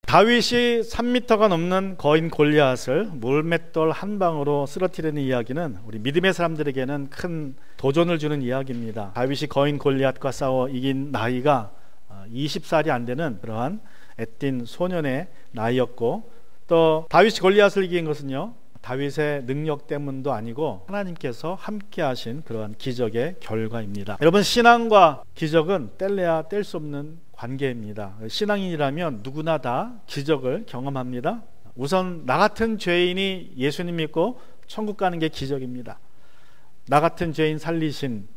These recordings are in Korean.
다윗이 3m가 넘는 거인 골리앗을 물맷돌 한 방으로 쓰러뜨리는 이야기는 우리 믿음의 사람들에게는 큰 도전을 주는 이야기입니다. 다윗이 거인 골리앗과 싸워 이긴 나이가 20살이 안 되는 그러한 애띤 소년의 나이였고, 또 다윗이 골리앗을 이긴 것은요, 다윗의 능력 때문도 아니고 하나님께서 함께 하신 그러한 기적의 결과입니다. 여러분, 신앙과 기적은 뗄래야 뗄 수 없는 관계입니다. 신앙인이라면 누구나 다 기적을 경험합니다. 우선 나 같은 죄인이 예수님 믿고 천국 가는 게 기적입니다. 나 같은 죄인 살리신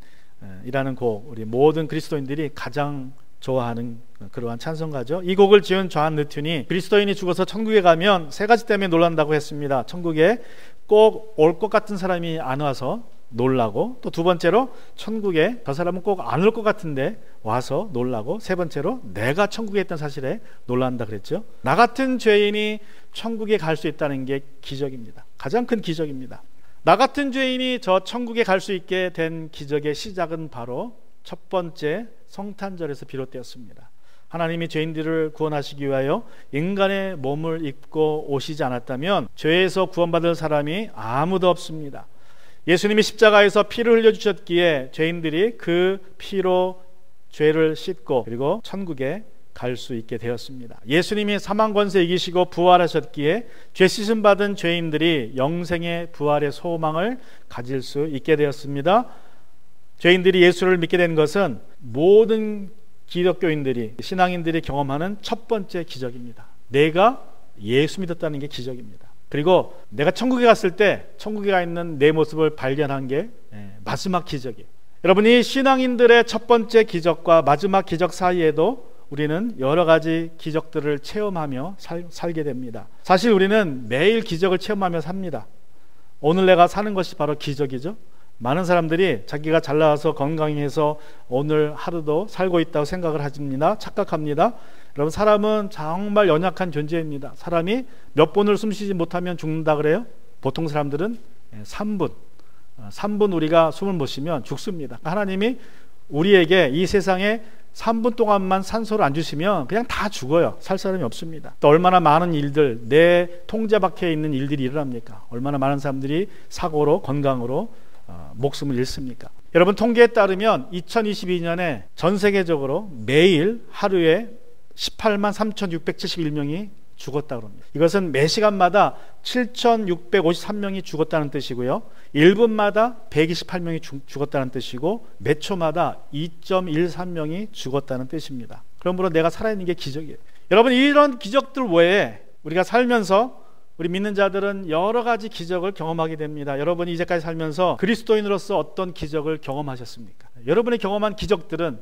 이라는 곡, 우리 모든 그리스도인들이 가장 좋아하는 그러한 찬송가죠. 이 곡을 지은 존 느튼이 그리스도인이 죽어서 천국에 가면 세 가지 때문에 놀란다고 했습니다. 천국에 꼭 올 것 같은 사람이 안 와서 놀라고, 또 두 번째로 천국에 저 사람은 꼭 안 올 것 같은데 와서 놀라고, 세 번째로 내가 천국에 있다는 사실에 놀란다 그랬죠. 나 같은 죄인이 천국에 갈 수 있다는 게 기적입니다. 가장 큰 기적입니다. 나 같은 죄인이 저 천국에 갈 수 있게 된 기적의 시작은 바로 첫 번째 성탄절에서 비롯되었습니다. 하나님이 죄인들을 구원하시기 위하여 인간의 몸을 입고 오시지 않았다면 죄에서 구원받을 사람이 아무도 없습니다. 예수님이 십자가에서 피를 흘려주셨기에 죄인들이 그 피로 죄를 씻고 그리고 천국에 갈 수 있게 되었습니다. 예수님이 사망 권세 이기시고 부활하셨기에 죄 씻음 받은 죄인들이 영생의 부활의 소망을 가질 수 있게 되었습니다. 죄인들이 예수를 믿게 된 것은 모든 기독교인들이, 신앙인들이 경험하는 첫 번째 기적입니다. 내가 예수 믿었다는 게 기적입니다. 그리고 내가 천국에 갔을 때 천국에 가 있는 내 모습을 발견한 게 마지막 기적이에요. 여러분이 신앙인들의 첫 번째 기적과 마지막 기적 사이에도 우리는 여러 가지 기적들을 체험하며 살게 됩니다. 사실 우리는 매일 기적을 체험하며 삽니다. 오늘 내가 사는 것이 바로 기적이죠. 많은 사람들이 자기가 잘 나와서 건강해서 오늘 하루도 살고 있다고 생각을 합니다. 착각합니다. 여러분, 사람은 정말 연약한 존재입니다. 사람이 몇 분을 숨쉬지 못하면 죽는다 그래요? 보통 사람들은 3분 우리가 숨을 못 쉬면 죽습니다. 하나님이 우리에게 이 세상에 3분 동안만 산소를 안 주시면 그냥 다 죽어요. 살 사람이 없습니다. 또 얼마나 많은 일들, 내 통제 밖에 있는 일들이 일어납니까? 얼마나 많은 사람들이 사고로, 건강으로 목숨을 잃습니까? 여러분, 통계에 따르면 2022년에 전 세계적으로 매일 하루에 18만 3,671명이 죽었다고 합니다. 이것은 매 시간마다 7,653명이 죽었다는 뜻이고요, 1분마다 128명이 죽었다는 뜻이고, 몇 초마다 2.13명이 죽었다는 뜻입니다. 그러므로 내가 살아있는 게 기적이에요. 여러분, 이런 기적들 외에 우리가 살면서 우리 믿는 자들은 여러 가지 기적을 경험하게 됩니다. 여러분이 이제까지 살면서 그리스도인으로서 어떤 기적을 경험하셨습니까? 여러분이 경험한 기적들은,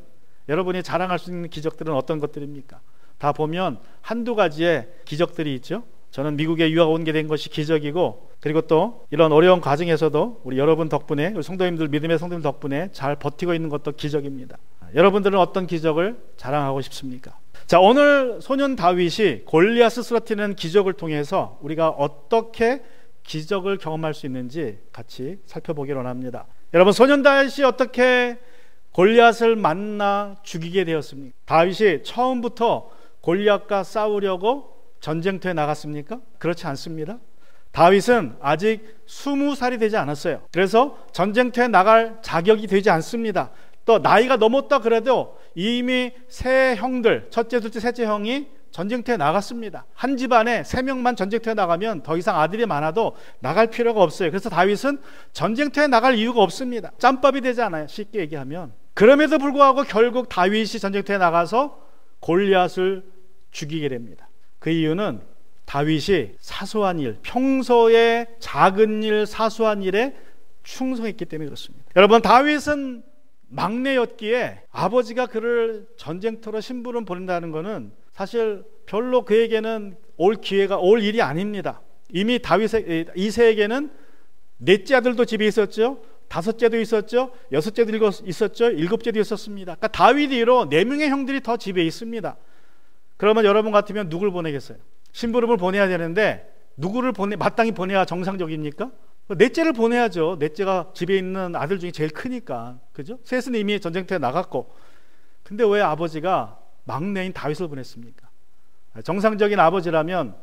여러분이 자랑할 수 있는 기적들은 어떤 것들입니까? 다 보면 한두 가지의 기적들이 있죠. 저는 미국에 유학 온 게 된 것이 기적이고, 그리고 또 이런 어려운 과정에서도 우리 여러분 덕분에, 우리 성도님들, 믿음의 성도님 덕분에 잘 버티고 있는 것도 기적입니다. 여러분들은 어떤 기적을 자랑하고 싶습니까? 자, 오늘 소년 다윗이 골리앗을 쓰러뜨리는 기적을 통해서 우리가 어떻게 기적을 경험할 수 있는지 같이 살펴보기로 합니다. 여러분, 소년 다윗이 어떻게 골리앗을 만나 죽이게 되었습니까? 다윗이 처음부터 골리앗과 싸우려고 전쟁터에 나갔습니까? 그렇지 않습니다. 다윗은 아직 20살이 되지 않았어요. 그래서 전쟁터에 나갈 자격이 되지 않습니다. 또 나이가 넘었다 그래도 이미 세 형들, 첫째, 둘째, 셋째 형이 전쟁터에 나갔습니다. 한 집안에 3명만 전쟁터에 나가면 더 이상 아들이 많아도 나갈 필요가 없어요. 그래서 다윗은 전쟁터에 나갈 이유가 없습니다. 짬밥이 되지 않아요, 쉽게 얘기하면. 그럼에도 불구하고 결국 다윗이 전쟁터에 나가서 골리앗을 죽이게 됩니다. 그 이유는 다윗이 사소한 일, 평소에 작은 일, 사소한 일에 충성했기 때문에 그렇습니다. 여러분, 다윗은 막내였기에 아버지가 그를 전쟁터로 심부름 보낸다는 것은 사실 별로 그에게는 올 일이 아닙니다. 이미 이새에게는 넷째 아들도 집에 있었죠, 5째도 있었죠, 6째도 있었죠, 7째도 있었습니다. 그러니까 다윗 이후로 4명의 형들이 더 집에 있습니다. 그러면 여러분 같으면 누굴 보내겠어요? 심부름을 보내야 되는데 누구를 마땅히 보내야 정상적입니까? 넷째를 보내야죠. 넷째가 집에 있는 아들 중에 제일 크니까. 그죠? 셋은 이미 전쟁터에 나갔고. 근데 왜 아버지가 막내인 다윗을 보냈습니까? 정상적인 아버지라면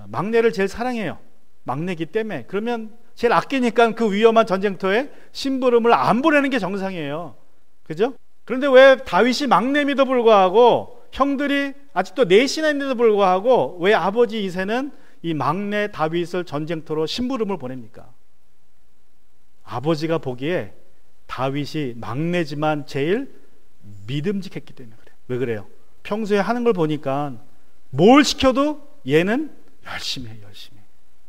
막내를 제일 사랑해요. 막내기 때문에. 그러면 제일 아끼니까 그 위험한 전쟁터에 심부름을 안 보내는 게 정상이에요. 그죠? 그런데 왜 다윗이 막내임에도 불구하고 형들이 아직도 넷이나 있는데도 불구하고 왜 아버지 이새는 이 막내 다윗을 전쟁터로 심부름을 보냅니까? 아버지가 보기에 다윗이 막내지만 제일 믿음직했기 때문에 그래요. 왜 그래요? 평소에 하는 걸 보니까 뭘 시켜도 얘는 열심히 해요. 열심히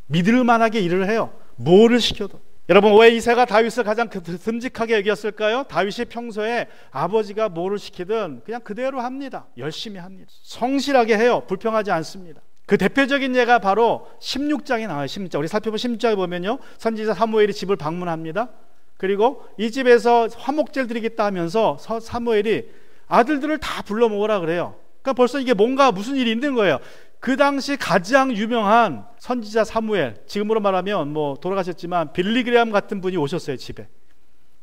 믿을 만하게 일을 해요. 뭐를 시켜도. 여러분, 왜 이새가 다윗을 가장 듬직하게 여겼을까요? 다윗이 평소에 아버지가 뭐를 시키든 그냥 그대로 합니다. 열심히 합니다. 성실하게 해요. 불평하지 않습니다. 그 대표적인 예가 바로 16장에 나와요. 16장. 우리 살펴본 16장에 보면요, 선지자 사무엘이 집을 방문합니다. 그리고 이 집에서 화목제를 드리겠다 하면서 사무엘이 아들들을 다 불러 모으라 그래요. 그러니까 벌써 이게 뭔가 무슨 일이 있는 거예요. 그 당시 가장 유명한 선지자 사무엘, 지금으로 말하면 뭐 돌아가셨지만 빌리그레암 같은 분이 오셨어요, 집에.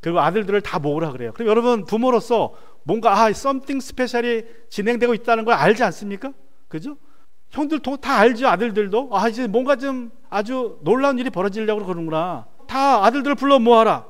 그리고 아들들을 다 모으라 그래요. 그럼 여러분, 부모로서 뭔가 something 스페셜이 진행되고 있다는 걸 알지 않습니까? 그죠? 형들 다 알죠. 아들들도 이제 뭔가 좀 아주 놀라운 일이 벌어지려고 그러는구나. 다 아들들을 불러 모아라.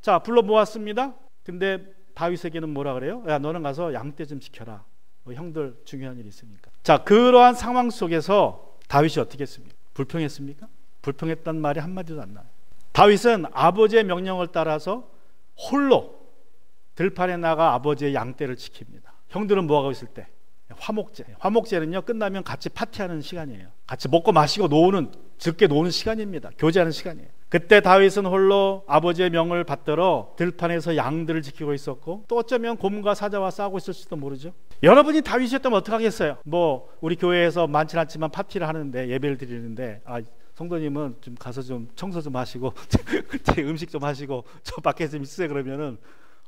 자, 불러 모았습니다. 근데 다윗에게는 뭐라 그래요? 야, 너는 가서 양떼 좀 지켜라. 형들 중요한 일이 있으니까. 자, 그러한 상황 속에서 다윗이 어떻게 했습니까? 불평했습니까? 불평했단 말이 한마디도 안 나요. 다윗은 아버지의 명령을 따라서 홀로 들판에 나가 아버지의 양떼를 지킵니다. 형들은 뭐하고 있을 때? 화목제. 화목제는요, 끝나면 같이 파티하는 시간이에요. 같이 먹고 마시고 노는, 즐겁게 노는 시간입니다. 교제하는 시간이에요. 그때 다윗은 홀로 아버지의 명을 받들어 들판에서 양들을 지키고 있었고, 또 어쩌면 곰과 사자와 싸우고 있을지도 모르죠. 여러분이 다윗이었다면 어떻게 하겠어요? 뭐 우리 교회에서 많지는 않지만 파티를 하는데, 예배를 드리는데, 성도님은 좀 가서 좀 청소 좀 하시고 제 음식 좀 하시고 저 밖에 좀 있으세요. 그러면은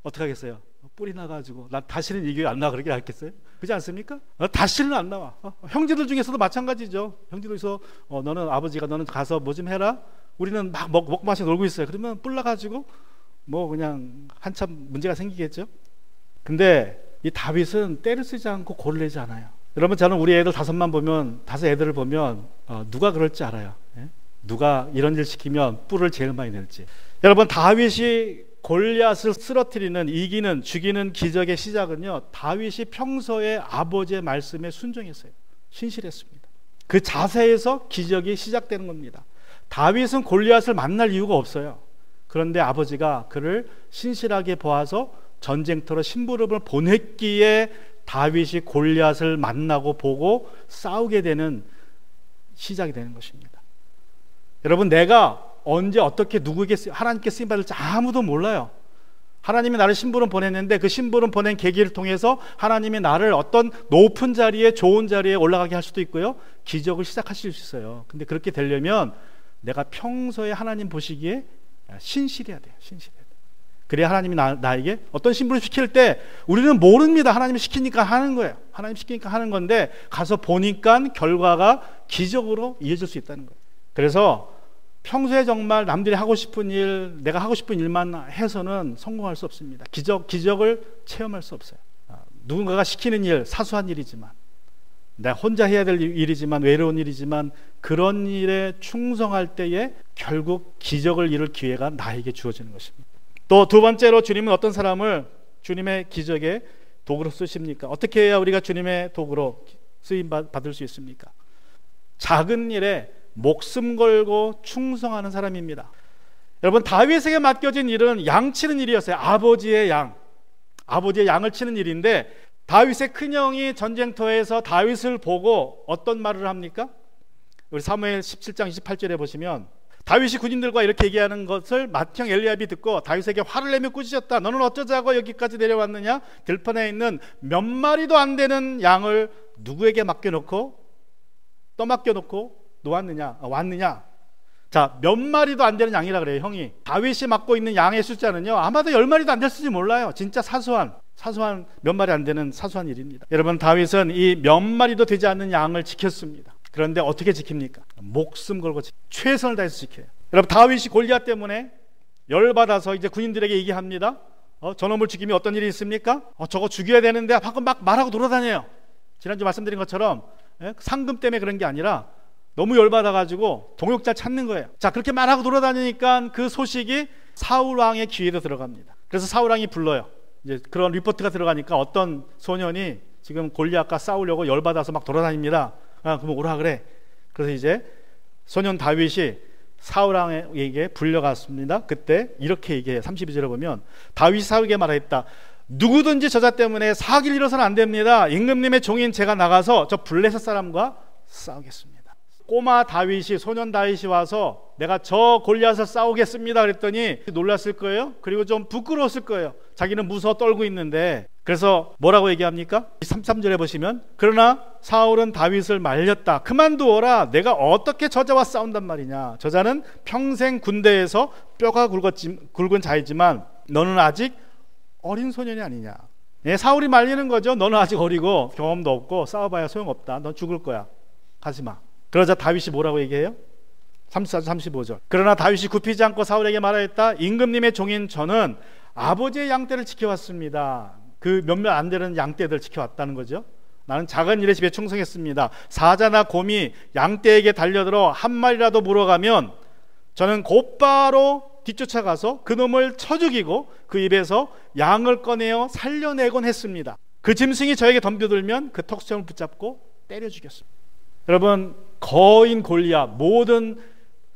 어떻게 하겠어요? 뿔이 나가지고 난 다시는 이 교회 안 나와 그렇게 하겠어요? 그렇지 않습니까? 다시는 안 나와. 형제들 중에서도 마찬가지죠. 형제들에서 너는 아버지가 너는 가서 뭐 좀 해라. 우리는 막 먹고 마시고 놀고 있어요. 그러면 뿔 나가지고 뭐 그냥 한참 문제가 생기겠죠. 근데 이 다윗은 때를 쓰지 않고 고를 내지 않아요. 여러분, 저는 우리 애들 다섯 애들을 보면 누가 그럴지 알아요. 예? 누가 이런 일 시키면 뿔을 제일 많이 낼지. 여러분, 다윗이 골리앗을 쓰러뜨리는, 이기는, 죽이는 기적의 시작은요, 다윗이 평소에 아버지의 말씀에 순종했어요. 신실했습니다. 그 자세에서 기적이 시작되는 겁니다. 다윗은 골리앗을 만날 이유가 없어요. 그런데 아버지가 그를 신실하게 보아서 전쟁터로 심부름을 보냈기에 다윗이 골리앗을 만나고 보고 싸우게 되는 시작이 되는 것입니다. 여러분, 내가 언제 어떻게 누구에게 하나님께 쓰임받을지 아무도 몰라요. 하나님이 나를 심부름 보냈는데 그 심부름 보낸 계기를 통해서 하나님이 나를 어떤 높은 자리에, 좋은 자리에 올라가게 할 수도 있고요, 기적을 시작하실 수 있어요. 근데 그렇게 되려면 내가 평소에 하나님 보시기에 신실해야 돼요. 신실해야 돼요. 그래야 하나님이 나에게 어떤 심부름 시킬 때 우리는 모릅니다. 하나님이 시키니까 하는 거예요. 하나님 시키니까 하는 건데 가서 보니까 결과가 기적으로 이어질 수 있다는 거예요. 그래서 평소에 정말 남들이 하고 싶은 일, 내가 하고 싶은 일만 해서는 성공할 수 없습니다. 기적을 체험할 수 없어요. 누군가가 시키는 일, 사소한 일이지만, 내가 혼자 해야 될 일이지만, 외로운 일이지만, 그런 일에 충성할 때에 결국 기적을 이룰 기회가 나에게 주어지는 것입니다. 또 두 번째로, 주님은 어떤 사람을 주님의 기적의 도구로 쓰십니까? 어떻게 해야 우리가 주님의 도구로 쓰임 받을 수 있습니까? 작은 일에 목숨 걸고 충성하는 사람입니다. 여러분, 다윗에게 맡겨진 일은 양 치는 일이었어요. 아버지의 양을 치는 일인데, 다윗의 큰형이 전쟁터에서 다윗을 보고 어떤 말을 합니까? 우리 사무엘 17장 28절에 보시면 다윗이 군인들과 이렇게 얘기하는 것을 맏형 엘리압이 듣고 다윗에게 화를 내며 꾸짖었다. 너는 어쩌자고 여기까지 내려왔느냐? 들판에 있는 몇 마리도 안 되는 양을 누구에게 맡겨놓고 떠맡겨놓고 왔느냐? 자, 몇 마리도 안 되는 양이라 그래요. 형이 다윗이 맡고 있는 양의 숫자는요, 아마도 10마리도 안 됐을지 몰라요. 진짜 사소한 몇 마리 안 되는 사소한 일입니다. 여러분, 다윗은 이 몇 마리도 되지 않는 양을 지켰습니다. 그런데 어떻게 지킵니까? 목숨 걸고 최선을 다해서 지켜요. 여러분, 다윗이 골리앗 때문에 열받아서 이제 군인들에게 얘기합니다. 저놈을 죽이면 어떤 일이 있습니까? 저거 죽여야 되는데 방금 막 말하고 돌아다녀요. 지난주 말씀드린 것처럼 예? 상금 때문에 그런 게 아니라 너무 열받아가지고 동역자 찾는 거예요. 자, 그렇게 말하고 돌아다니니까 그 소식이 사울 왕의 귀에도 들어갑니다. 그래서 사울 왕이 불러요. 이제 그런 리포트가 들어가니까 어떤 소년이 지금 골리앗과 싸우려고 열받아서 막 돌아다닙니다. 그럼 오라 그래. 그래서 이제 소년 다윗이 사울 왕에게 불려갔습니다. 그때 이렇게 얘기해요. 32절에 보면 다윗이 사울에게 말했다. 누구든지 저자 때문에 사기를 잃어서는 안 됩니다. 임금님의 종인 제가 나가서 저 블레셋 사람과 싸우겠습니다. 꼬마 다윗이, 소년 다윗이 와서 내가 저 골리앗을 싸우겠습니다 그랬더니 놀랐을 거예요. 그리고 좀 부끄러웠을 거예요. 자기는 무서워 떨고 있는데. 그래서 뭐라고 얘기합니까? 33절에 보시면 그러나 사울은 다윗을 말렸다. 그만두어라. 내가 어떻게 저자와 싸운단 말이냐. 저자는 평생 군대에서 뼈가 굵은 자이지만 너는 아직 어린 소년이 아니냐. 네, 사울이 말리는 거죠. 너는 아직 어리고 경험도 없고 싸워봐야 소용없다. 넌 죽을 거야. 가지마. 그러자 다윗이 뭐라고 얘기해요? 34절 35절. 그러나 다윗이 굽히지 않고 사울에게 말하였다. 임금님의 종인 저는 아버지의 양떼를 지켜왔습니다. 그 몇몇 안 되는 양떼들 지켜왔다는 거죠. 나는 작은 일에 집에 충성했습니다. 사자나 곰이 양떼에게 달려들어 한 마리라도 물어가면 저는 곧바로 뒤쫓아가서 그 놈을 쳐 죽이고 그 입에서 양을 꺼내어 살려내곤 했습니다. 그 짐승이 저에게 덤벼들면 그 턱수염을 붙잡고 때려 죽였습니다. 여러분, 거인 골리앗, 모든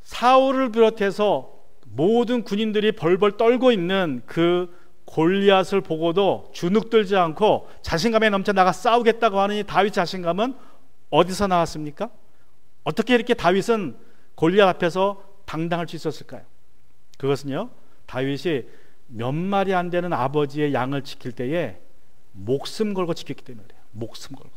사울을 비롯해서 모든 군인들이 벌벌 떨고 있는 그 골리앗을 보고도 주눅들지 않고 자신감에 넘쳐 나가 싸우겠다고 하는 이 다윗 자신감은 어디서 나왔습니까? 어떻게 이렇게 다윗은 골리앗 앞에서 당당할 수 있었을까요? 그것은요, 다윗이 몇 마리 안 되는 아버지의 양을 지킬 때에 목숨 걸고 지켰기 때문에 그래요. 목숨 걸고.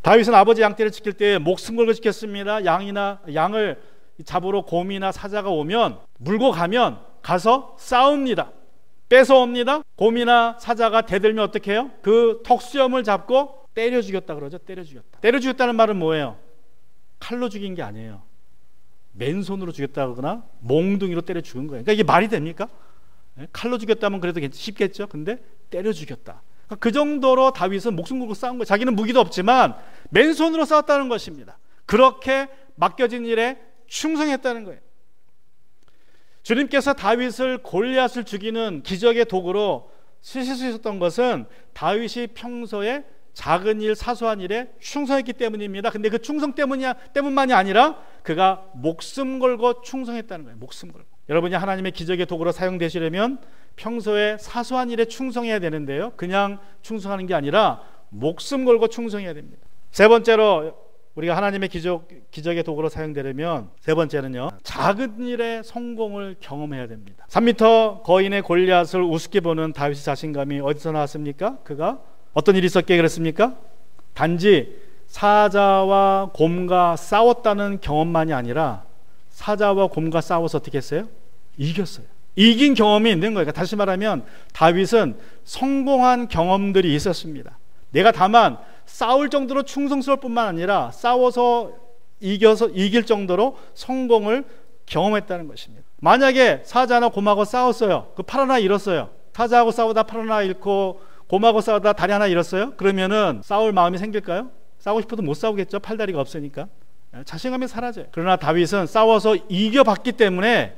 다윗은 아버지 양떼를 지킬 때에 목숨 걸고 지켰습니다. 양을 잡으러 곰이나 사자가 오면 물고 가면 가서 싸웁니다. 뺏어옵니다. 곰이나 사자가 대들면 어떻게 해요? 그 턱수염을 잡고 때려 죽였다 그러죠. 때려 죽였다. 때려 죽였다는 말은 뭐예요? 칼로 죽인 게 아니에요. 맨손으로 죽였다거나 몽둥이로 때려 죽은 거예요. 그러니까 이게 말이 됩니까? 칼로 죽였다면 그래도 쉽겠죠. 근데 때려 죽였다. 그러니까 그 정도로 다윗은 목숨 걸고 싸운 거예요. 자기는 무기도 없지만 맨손으로 싸웠다는 것입니다. 그렇게 맡겨진 일에 충성했다는 거예요. 주님께서 다윗을 골리앗을 죽이는 기적의 도구로 쓰실 수 있었던 것은 다윗이 평소에 작은 일, 사소한 일에 충성했기 때문입니다. 근데 그 충성 때문만이 아니라 그가 목숨 걸고 충성했다는 거예요. 목숨 걸고. 여러분이 하나님의 기적의 도구로 사용되시려면 평소에 사소한 일에 충성해야 되는데요, 그냥 충성하는 게 아니라 목숨 걸고 충성해야 됩니다. 세 번째로 우리가 하나님의 기적의 도구로 사용되려면 세 번째는요, 작은 일에 성공을 경험해야 됩니다. 3m 거인의 골리앗을 우습게 보는 다윗의 자신감이 어디서 나왔습니까? 그가 어떤 일이 있었기에 그랬습니까? 단지 사자와 곰과 싸웠다는 경험만이 아니라 사자와 곰과 싸워서 어떻게 했어요? 이겼어요. 이긴 경험이 있는 거예요. 다시 말하면 다윗은 성공한 경험들이 있었습니다. 내가 다만 싸울 정도로 충성스러울 뿐만 아니라 싸워서 이길 정도로 성공을 경험했다는 것입니다. 만약에 사자나 곰하고 싸웠어요. 그 팔 하나 잃었어요. 사자하고 싸우다 팔 하나 잃고 곰하고 싸우다 다리 하나 잃었어요. 그러면은 싸울 마음이 생길까요? 싸우고 싶어도 못 싸우겠죠. 팔다리가 없으니까. 자신감이 사라져요. 그러나 다윗은 싸워서 이겨봤기 때문에,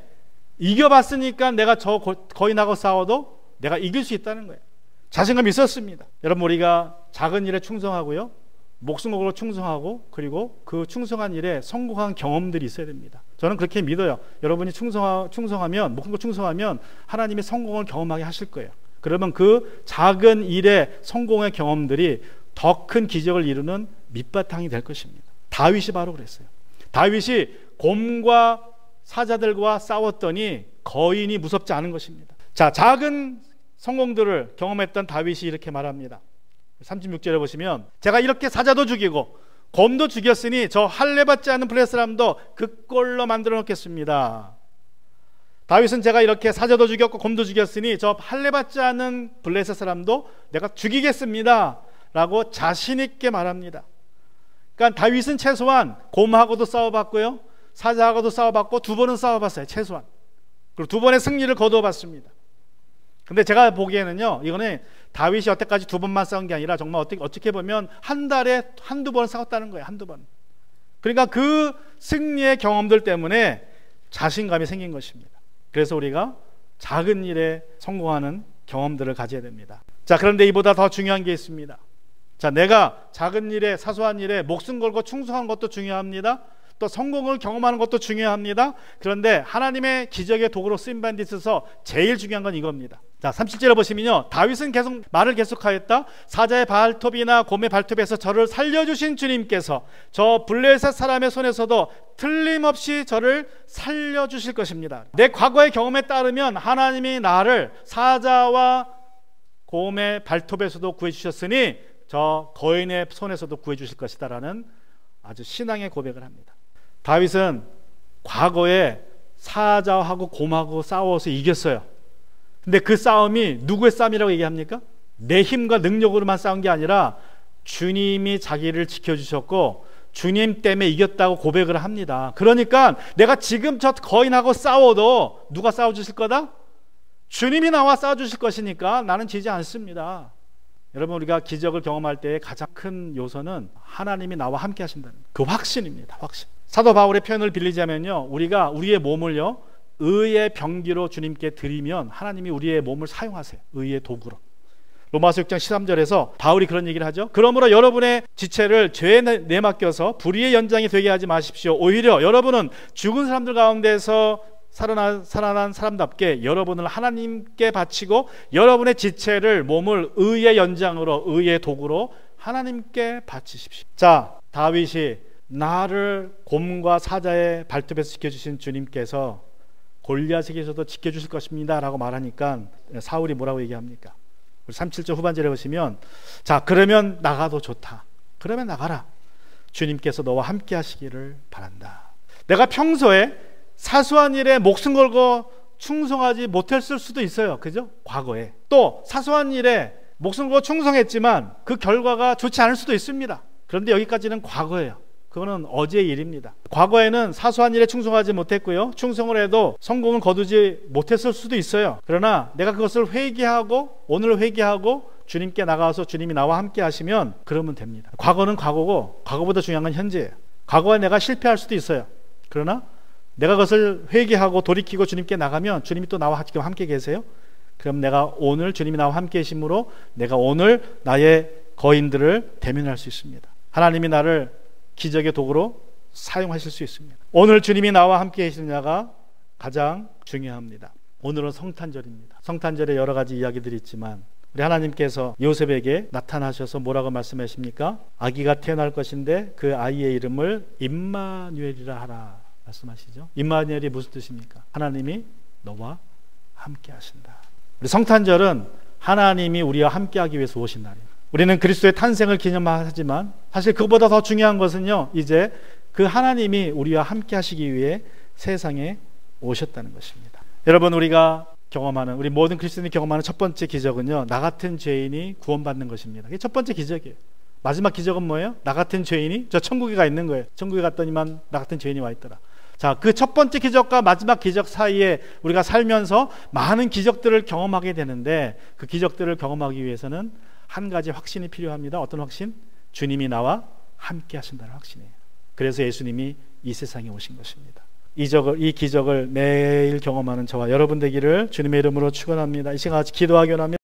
이겨봤으니까 내가 저 거인하고 싸워도 내가 이길 수 있다는 거예요. 자신감이 있었습니다. 여러분, 우리가 작은 일에 충성하고요, 목숨 걸고 충성하고, 그리고 그 충성한 일에 성공한 경험들이 있어야 됩니다. 저는 그렇게 믿어요. 여러분이 충성하면, 목숨 걸고 충성하면 하나님이 성공을 경험하게 하실 거예요. 그러면 그 작은 일의 성공의 경험들이 더 큰 기적을 이루는 밑바탕이 될 것입니다. 다윗이 바로 그랬어요. 다윗이 곰과 사자들과 싸웠더니 거인이 무섭지 않은 것입니다. 자, 작은 성공들을 경험했던 다윗이 이렇게 말합니다. 36절에 보시면 제가 이렇게 사자도 죽이고 곰도 죽였으니 저 할례받지 않은 블레셋 사람도 그 꼴로 만들어 놓겠습니다. 다윗은 제가 이렇게 사자도 죽였고 곰도 죽였으니 저 할례받지 않은 블레셋 사람도 내가 죽이겠습니다 라고 자신 있게 말합니다. 그러니까 다윗은 최소한 곰하고도 싸워봤고요, 사자하고도 싸워봤고 2번은 싸워봤어요. 최소한. 그리고 2번의 승리를 거두어봤습니다. 근데 제가 보기에는요, 이거는 다윗이 여태까지 2번만 싸운 게 아니라 정말 어떻게 보면 한 달에 한두 번 싸웠다는 거예요. 한두 번. 그러니까 그 승리의 경험들 때문에 자신감이 생긴 것입니다. 그래서 우리가 작은 일에 성공하는 경험들을 가져야 됩니다. 자, 그런데 이보다 더 중요한 게 있습니다. 자, 내가 작은 일에, 사소한 일에 목숨 걸고 충성하는 것도 중요합니다. 또 성공을 경험하는 것도 중요합니다. 그런데 하나님의 기적의 도구로 쓰임받는 데 있어서 제일 중요한 건 이겁니다. 자, 37절을 보시면요, 다윗은 말을 계속하였다. 사자의 발톱이나 곰의 발톱에서 저를 살려주신 주님께서 저 블레셋 사람의 손에서도 틀림없이 저를 살려주실 것입니다. 내 과거의 경험에 따르면 하나님이 나를 사자와 곰의 발톱에서도 구해주셨으니 저 거인의 손에서도 구해주실 것이다 라는 아주 신앙의 고백을 합니다. 다윗은 과거에 사자하고 곰하고 싸워서 이겼어요. 근데 그 싸움이 누구의 싸움이라고 얘기합니까? 내 힘과 능력으로만 싸운 게 아니라 주님이 자기를 지켜주셨고 주님 때문에 이겼다고 고백을 합니다. 그러니까 내가 지금 저 거인하고 싸워도 누가 싸워주실 거다? 주님이 나와 싸워주실 것이니까 나는 지지 않습니다. 여러분, 우리가 기적을 경험할 때 가장 큰 요소는 하나님이 나와 함께 하신다는 그 확신입니다. 확신. 사도 바울의 표현을 빌리자면요, 우리가 우리의 몸을요 의의 병기로 주님께 드리면 하나님이 우리의 몸을 사용하세요. 의의 도구로. 로마서 6장 13절에서 바울이 그런 얘기를 하죠. 그러므로 여러분의 지체를 죄에 내맡겨서 불의의 연장이 되게 하지 마십시오. 오히려 여러분은 죽은 사람들 가운데서 살아난 사람답게 여러분을 하나님께 바치고 여러분의 지체를, 몸을 의의 연장으로, 의의 도구로 하나님께 바치십시오. 자, 다윗이 나를 곰과 사자의 발톱에서 지켜주신 주님께서 골리앗에게서도 지켜주실 것입니다 라고 말하니까 사울이 뭐라고 얘기합니까? 37절 후반절에 보시면, 자, 그러면 나가도 좋다. 그러면 나가라. 주님께서 너와 함께 하시기를 바란다. 내가 평소에 사소한 일에 목숨 걸고 충성하지 못했을 수도 있어요. 그죠? 과거에. 또 사소한 일에 목숨 걸고 충성했지만 그 결과가 좋지 않을 수도 있습니다. 그런데 여기까지는 과거예요. 그거는 어제의 일입니다. 과거에는 사소한 일에 충성하지 못했고요, 충성을 해도 성공을 거두지 못했을 수도 있어요. 그러나 내가 그것을 회개하고, 오늘 회개하고 주님께 나가서 주님이 나와 함께 하시면 그러면 됩니다. 과거는 과거고 과거보다 중요한 건 현재예요. 과거에 내가 실패할 수도 있어요. 그러나 내가 그것을 회개하고 돌이키고 주님께 나가면 주님이 또 나와 지금 함께 계세요. 그럼 내가 오늘 주님이 나와 함께 계심으로 내가 오늘 나의 거인들을 대면할 수 있습니다. 하나님이 나를 기적의 도구로 사용하실 수 있습니다. 오늘 주님이 나와 함께 계시느냐가 가장 중요합니다. 오늘은 성탄절입니다. 성탄절에 여러 가지 이야기들이 있지만 우리 하나님께서 요셉에게 나타나셔서 뭐라고 말씀하십니까? 아기가 태어날 것인데 그 아이의 이름을 임마누엘이라 하라 말씀하시죠. 임마누엘이 무슨 뜻입니까? 하나님이 너와 함께 하신다. 우리 성탄절은 하나님이 우리와 함께 하기 위해서 오신 날이에요. 우리는 그리스도의 탄생을 기념하지만 사실 그보다 더 중요한 것은요, 이제 그 하나님이 우리와 함께 하시기 위해 세상에 오셨다는 것입니다. 여러분, 우리가 경험하는, 우리 모든 그리스도인이 경험하는 첫 번째 기적은요, 나 같은 죄인이 구원받는 것입니다. 이게 첫 번째 기적이에요. 마지막 기적은 뭐예요? 나 같은 죄인이 저 천국에 가 있는 거예요. 천국에 갔더니만 나 같은 죄인이 와 있더라. 자, 그 첫 번째 기적과 마지막 기적 사이에 우리가 살면서 많은 기적들을 경험하게 되는데 그 기적들을 경험하기 위해서는 한 가지 확신이 필요합니다. 어떤 확신? 주님이 나와 함께 하신다는 확신이에요. 그래서 예수님이 이 세상에 오신 것입니다. 이 기적을 매일 경험하는 저와 여러분 되기를 주님의 이름으로 축원합니다. 이 시간 같이 기도하기 원합니다.